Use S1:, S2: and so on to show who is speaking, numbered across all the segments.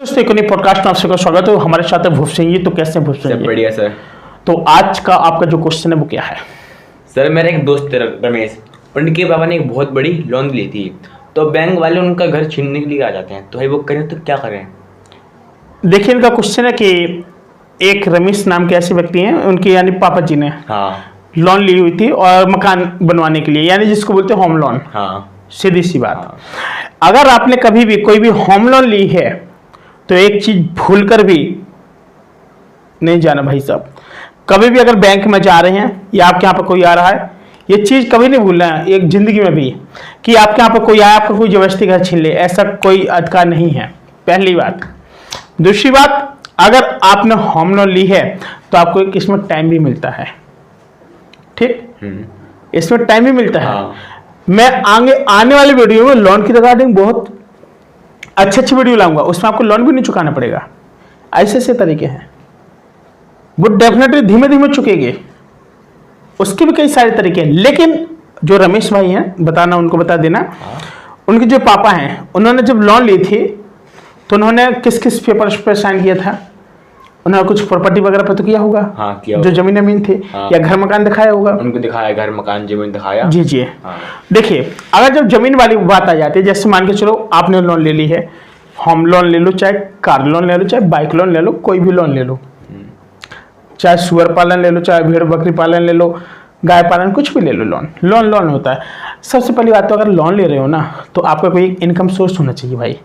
S1: दोस्तों एक नई पॉडकास्ट में आप सबका स्वागत है। हमारे साथ है भूप सिंह जी। तो कैसे हैं भूप सिंह जी?
S2: बढ़िया सर।
S1: तो आज का आपका जो क्वेश्चन है वो क्या है?
S2: सर मेरा एक दोस्त है रमेश, उनके पापा ने एक बहुत बड़ी लोन ली थी, तो बैंक वाले उनका घर छीनने के लिए आ जाते हैं, तो भाई वो करें तो क्या करें?
S1: देखिए, इनका क्वेश्चन है कि एक रमेश नाम के ऐसे व्यक्ति हैं, उनके यानी पापा जी ने लोन ली हुई थी और मकान बनवाने के लिए, यानी जिसको बोलते हैं होम लोन। सीधी सी बात। अगर आपने कभी भी कोई भी होम लोन ली है तो एक चीज भूल कर भी नहीं जाना भाई साहब। कभी भी अगर बैंक में जा रहे हैं या आपके यहाँ पर कोई आ रहा है, ये चीज कभी नहीं भूलना है एक जिंदगी में भी, कि आपके यहाँ पर कोई आया, आपका कोई जबरदस्ती घर छीन ले, ऐसा कोई अधिकार नहीं है। पहली बात। दूसरी बात, अगर आपने होम लोन ली है तो आपको एक इसमें टाइम भी मिलता है। ठीक, इसमें टाइम भी मिलता है। मैं आने वाली वीडियो में लोन की रिगार्डिंग बहुत अच्छी वीडियो लाऊंगा, उसमें आपको लोन भी नहीं चुकाना पड़ेगा। ऐसे ऐसे तरीके हैं, वो डेफिनेटली धीमे धीमे चुकेंगे, उसके भी कई सारे तरीके हैं। लेकिन जो रमेश भाई हैं, बताना उनको बता देना, उनके जो पापा हैं उन्होंने जब लोन ली थी तो उन्होंने किस किस पेपर्स पर साइन किया था? उन्होंने कुछ प्रॉपर्टी वगैरह पर तो किया होगा।
S2: किया
S1: जो जमीन अमीन थी। या घर मकान दिखाया होगा
S2: उनको? दिखाया, घर मकान जमीन दिखाया।
S1: जी जी। देखिए, अगर जब जमीन वाली बात आ जाती है, जैसे मान के चलो आपने लोन ले ली है, होम लोन ले लो, चाहे कार लोन ले लो, चाहे बाइक लोन ले लो, कोई भी लोन ले लो, चाहे सुअर पालन ले लो, चाहे भेड़ बकरी पालन ले लो, गाय पालन, कुछ भी ले लो, लोन लोन होता है। सबसे पहली बात तो अगर लोन ले रहे हो ना, तो आपका कोई इनकम सोर्स होना चाहिए भाई।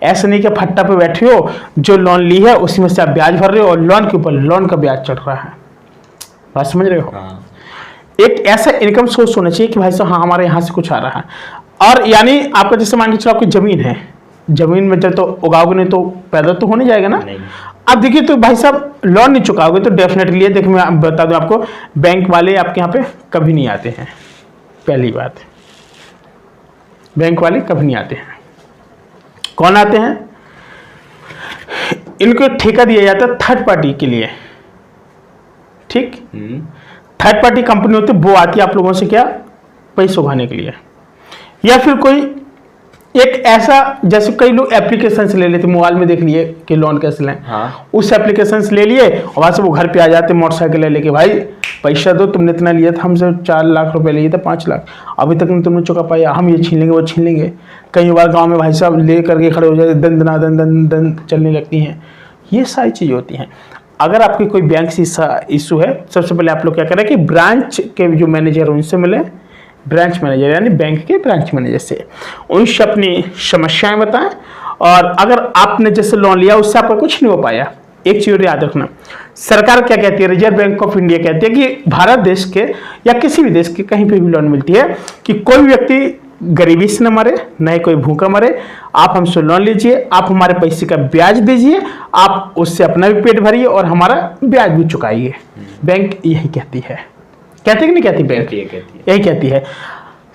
S1: ऐसा नहीं कि फट्टा पे बैठे हो, जो लोन ली है उसी में से आप ब्याज भर रहे हो और लोन के ऊपर लोन का ब्याज चढ़ रहा है। बात समझ रहे हो? एक ऐसा इनकम सोर्स होना चाहिए कि भाई साहब हाँ, हमारे यहाँ से कुछ आ रहा है। और यानी आपका जैसे मान के चलो आपकी जमीन है, जमीन में जब तो उगाओगे नहीं तो पैदा तो होने जाएगा ना। अब देखिए, तो भाई साहब लोन नहीं चुकाओगे तो डेफिनेटली, देखिए मैं बता दूं आपको, बैंक वाले आपके यहाँ पे कभी नहीं आते हैं। पहली बात, बैंक वाले कभी नहीं आते हैं। कौन आते हैं? इनको ठेका दिया जाता है थर्ड पार्टी के लिए। ठीक, थर्ड पार्टी कंपनी होती है, वो आती है आप लोगों से क्या, पैसे उगाने के लिए। या फिर कोई एक ऐसा, जैसे कई लोग एप्लीकेशन से ले लेते, मोबाइल में देख लिए कि लोन कैसे लें। उस एप्लीकेशन से ले लिए और वहां से वो घर पे आ जाते मोटरसाइकिल लेके, भाई पैसा दो, तुमने इतना लिया था हमसे, 4 लाख रुपए लिए थे, 5 लाख, अभी तक नहीं तुमने चुका पाया, हम ये छीन लेंगे, वो छीन लेंगे। कई बार गांव में भाई साहब ले करके खड़े हो जाते, दन दना दन दन दन चलने लगती हैं। ये सारी चीज़ें होती हैं। अगर आपकी कोई बैंक से इशू है, सबसे पहले आप लोग क्या करें कि ब्रांच के जो मैनेजर उनसे मिले, ब्रांच मैनेजर यानी बैंक के ब्रांच मैनेजर से, उनसे अपनी समस्याएं बताएं। और अगर आपने जैसे लोन लिया उससे आपका कुछ नहीं हो पाया, एक चीज याद रखना, सरकार क्या कहती है, रिजर्व बैंक ऑफ इंडिया कहती है कि भारत देश के या किसी भी देश के कहीं पे भी लोन मिलती है कि कोई व्यक्ति गरीबी से न मरे, न ही कोई भूखा मरे। आप हमसे लोन लीजिए, आप हमारे पैसे का ब्याज दीजिए, आप उससे अपना भी पेट भरिए और हमारा ब्याज भी चुकाइए। बैंक यही कहती है। कहती कि नहीं कहती? बैंक यही कहती है।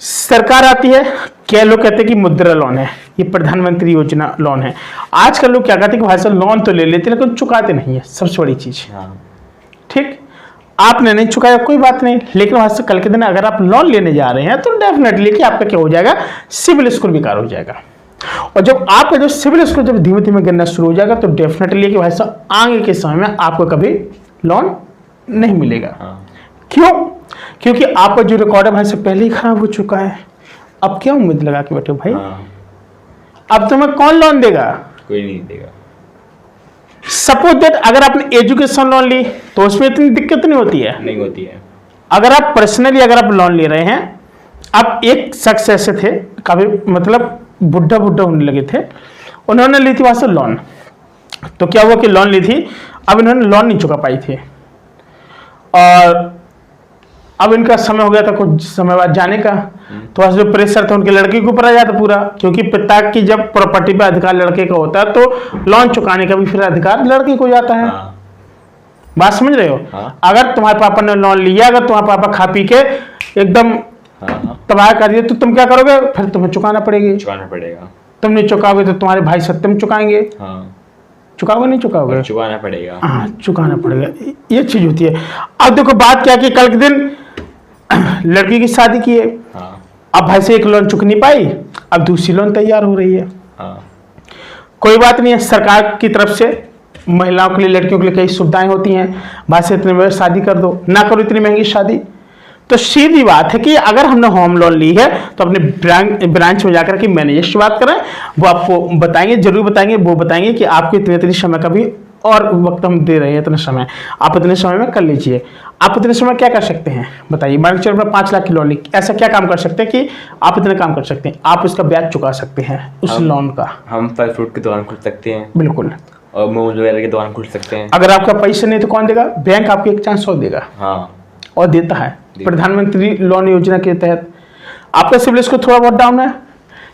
S1: सरकार आती है, क्या लोग कहते हैं कि मुद्रा लोन है, ये प्रधानमंत्री योजना लोन है। आजकल लोग क्या कहते हैं कि भाई साहब लोन तो ले लेते लेकिन चुकाते नहीं है, सबसे बड़ी चीज। ठीक, आपने नहीं चुकाया कोई बात नहीं, लेकिन वहां से कल के दिन अगर आप लोन लेने जा रहे हैं तो डेफिनेटली कि आपका क्या हो जाएगा, सिविल स्कोर बेकार हो जाएगा। और जब आपका जो सिविल स्कोर जब धीमे धीमे गिरना शुरू हो जाएगा तो डेफिनेटली कि भाई साहब आगे के समय में आपको कभी लोन नहीं मिलेगा। क्यों? क्योंकि आपका जो रिकॉर्ड है भाई से पहले ही खराब हो चुका है। अब क्या उम्मीद लगा के बैठे भाई? अब तुम्हें कौन लोन देगा?
S2: कोई नहीं देगा।
S1: सपोज दैट अगर आपने एजुकेशन लोन ली तो उसमें इतनी दिक्कत नहीं होती है। अगर आप पर्सनली अगर आप लोन ले रहे हैं, अब एक शख्स ऐसे थे, काफी मतलब बुढ़ा होने लगे थे, उन्होंने ली थी वहां से लोन। तो क्या हुआ कि लोन ली थी, अब इन्होंने लोन नहीं चुका पाई थी और अब इनका समय हो गया था कुछ समय बाद जाने का। तो जो प्रेशर था उनके लड़के के ऊपर आ जाता पूरा, क्योंकि पिता की जब प्रॉपर्टी पे अधिकार लड़के का होता है तो लोन चुकाने का भी फिर अधिकार लड़के को हो जाता है। बात समझ रहे हो? अगर तुम्हारे पापा ने लोन लिया, अगर तुम्हारे पापा खा पी के एकदम तबाह कर दिए तो तुम क्या करोगे? फिर तुम्हें चुकाना पड़ेगा। तुम नहीं चुकाओगे तो तुम्हारे भाई सत्यम चुकाएंगे। चुकाओगे नहीं चुकाओगे?
S2: चुकाना पड़ेगा।
S1: हाँ, चुकाना पड़ेगा। ये चीज होती है। अब देखो बात क्या कि कल के दिन लड़की की शादी की है, अब भाई से एक लोन चुक नहीं पाई, अब दूसरी लोन तैयार हो रही है। कोई बात नहीं है, सरकार की तरफ से महिलाओं के लिए, लड़कियों के लिए कई सुविधाएं होती हैं। बात से इतने में शादी कर दो, ना करो इतनी महंगी शादी। तो सीधी बात है कि अगर हमने होम लोन ली है तो अपने ब्रांच में जाकर के मैनेजर से बात करें, वो आपको बताएंगे, जरूर बताएंगे। वो बताएंगे कि आपको इतने इतने समय का भी और वक्त हम दे रहे हैं, इतने समय आप इतने समय में कर लीजिए। आप इतने समय क्या कर सकते हैं बताइए। मान के चलो 5 लाख की लोन ली, ऐसा क्या काम कर सकते हैं कि आप इतने काम कर सकते हैं? आप इसका ब्याज चुका सकते हैं उस लोन का।
S2: हम फल फ्रूट की दुकान खोल सकते हैं,
S1: बिल्कुल।
S2: और मोमोज वगैरह की दुकान खोल सकते हैं।
S1: अगर आपका पैसे नहीं तो कौन देगा? बैंक आपको एक चांस और देगा,
S2: हाँ,
S1: और देता है। प्रधानमंत्री लोन योजना के तहत आपका सिविल स्कोर थोड़ा बहुत डाउन है,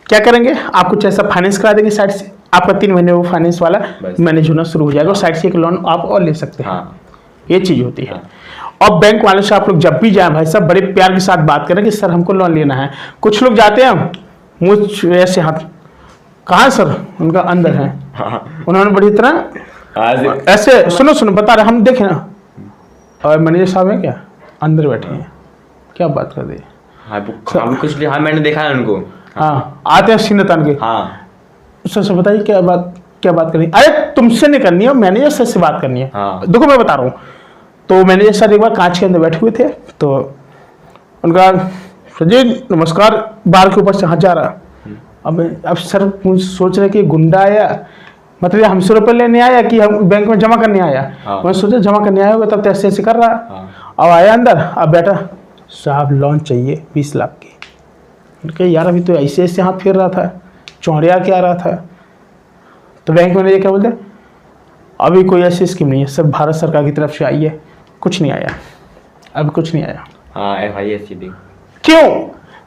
S1: क्या करेंगे? आप कुछ ऐसा फाइनेंस करा देंगे साइड से, आपका 3 महीने वो फाइनेंस वाला मैनेज होना शुरू हो जाएगा, और साइड से एक लोन आप और ले सकते हैं।
S2: हाँ,
S1: ये चीज़ होती है।
S2: हाँ।
S1: और बैंक वालों से आप लोग जब भी जाएं भाई साहब, बड़े प्यार के साथ बात करें कि सर हमको लोन लेना है। कुछ लोग जाते हैं मुझ ऐसे हाथ, कहाँ सर? उनका अंदर है,
S2: हाँ,
S1: उन्होंने बड़ी तरह ऐसे, सुनो बता रहे, हम देखें ना, और मैनेजर साहब है क्या अंदर बैठे हैं, क्या बात कर रहे हैं?
S2: हाँ, कुछ हाँ, मैंने देखा है उनको।
S1: हाँ, आते हैं सीने तान के।
S2: हाँ,
S1: सर बताइए क्या बात करनी है? अरे तुमसे नहीं करनी है, मैनेजर सर से बात करनी है।
S2: हाँ।
S1: देखो मैं बता रहा हूँ। तो मैनेजर सर एक बार कांच के अंदर बैठे हुए थे, तो उनका सर जी नमस्कार, बार के ऊपर से हाथ जा रहा। अब सर सोच रहे कि गुंडा आया, मतलब हमसे रुपये लेने आया कि हम बैंक में जमा करने आया।
S2: हाँ।
S1: मैं सोचा जमा करने आया होगा, तब तो ऐसे ऐसे कर रहा।
S2: हाँ।
S1: अब आया अंदर, अब बेटा साहब लोन चाहिए 20 लाख की। उनके यार अभी तो ऐसे ऐसे हाथ फेर रहा था, चौड़िया के आ रहा था। तो बैंक मैनेजर क्या बोलते, अभी कोई ऐसी स्कीम नहीं है, सब भारत सरकार की तरफ से आई है। कुछ नहीं आया, अभी कुछ नहीं आया।
S2: हाँ, FIS सीधी।
S1: क्यों?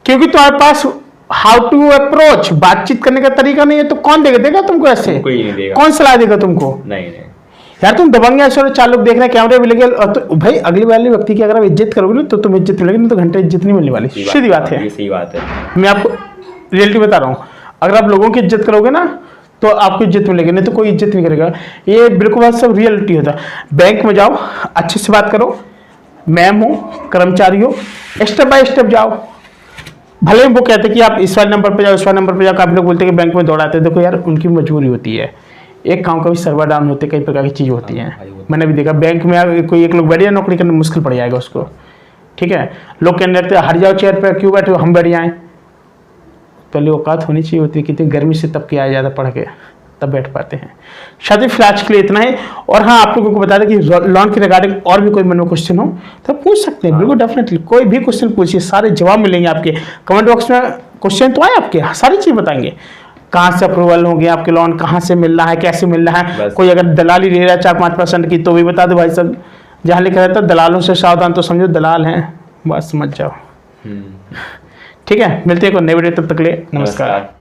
S1: क्योंकि तुम्हारे पास हाउ टू अप्रोच, बातचीत करने का तरीका नहीं है। तो कौन देगा तुमको ऐसे?
S2: कोई नहीं देगा।
S1: कौन सलाह देगा तुमको?
S2: नहीं।
S1: यार तुम दबंग ऐसे 4 लोग देख रहे हैं, कैमरे भी लगे, और तो भाई अगले वाले व्यक्ति की अगर आप इज्जत करोगे ना तो तुम इज्जत मिलेगी, नहीं तो घंटे इज्जत नहीं मिलने वाली। सीधी बात है,
S2: ये सही बात है।
S1: मैं आपको रियलिटी बता रहा हूँ। अगर आप लोगों की इज्जत करोगे ना तो आपको इज्जत मिलेगी, नहीं तो कोई इज्जत नहीं करेगा। ये बिल्कुल बात सब रियलिटी होता है। बैंक में जाओ, अच्छे से बात करो, मैम हो, कर्मचारी हो, स्टेप बाय स्टेप जाओ। भले ही वो कहते कि आप इस वाले नंबर पे जाओ, इस वाले नंबर पे जाओ, काफी लोग बोलते हैं कि बैंक में दौड़ाते हैं। देखो यार उनकी मजबूरी होती है, एक काम का भी सर्वर डाउन होते, कई प्रकार की चीज़ होती हैं। मैंने भी देखा बैंक में कोई एक लोग बैठ जाए, नौकरी करना मुश्किल पड़ जाएगा उसको। ठीक है, लोग कहने लगते हैं हट जाओ चेयर पर, क्यों बैठे हो, हम बैठ जाएँ। पहले औकात होनी चाहिए होती है, कितनी गर्मी से तब के आया ज़्यादा पढ़ के तब बैठ पाते हैं। शादी फिर आज के लिए इतना है। और हाँ, आप लोगों को बता दें कि लोन के रिगार्डिंग और भी कोई मन में क्वेश्चन हो तो पूछ सकते हैं। बिल्कुल डेफिनेटली कोई भी क्वेश्चन पूछिए, सारे जवाब मिलेंगे आपके। कमेंट बॉक्स में क्वेश्चन तो आए आपके, सारी चीज़ बताएंगे। कहाँ से अप्रूवल होंगे आपके लोन, कहाँ से मिल रहा है, कैसे मिल रहा है। कोई अगर दलाली ले रहा है 4-5% की तो भी बता दो भाई साहब। जहाँ लिखा रहता है दलालों से सावधान, तो समझो दलाल हैं, बस समझ जाओ। ठीक है, मिलते हैं कोई नए वीडियो, तब तक के लिए नमस्कार।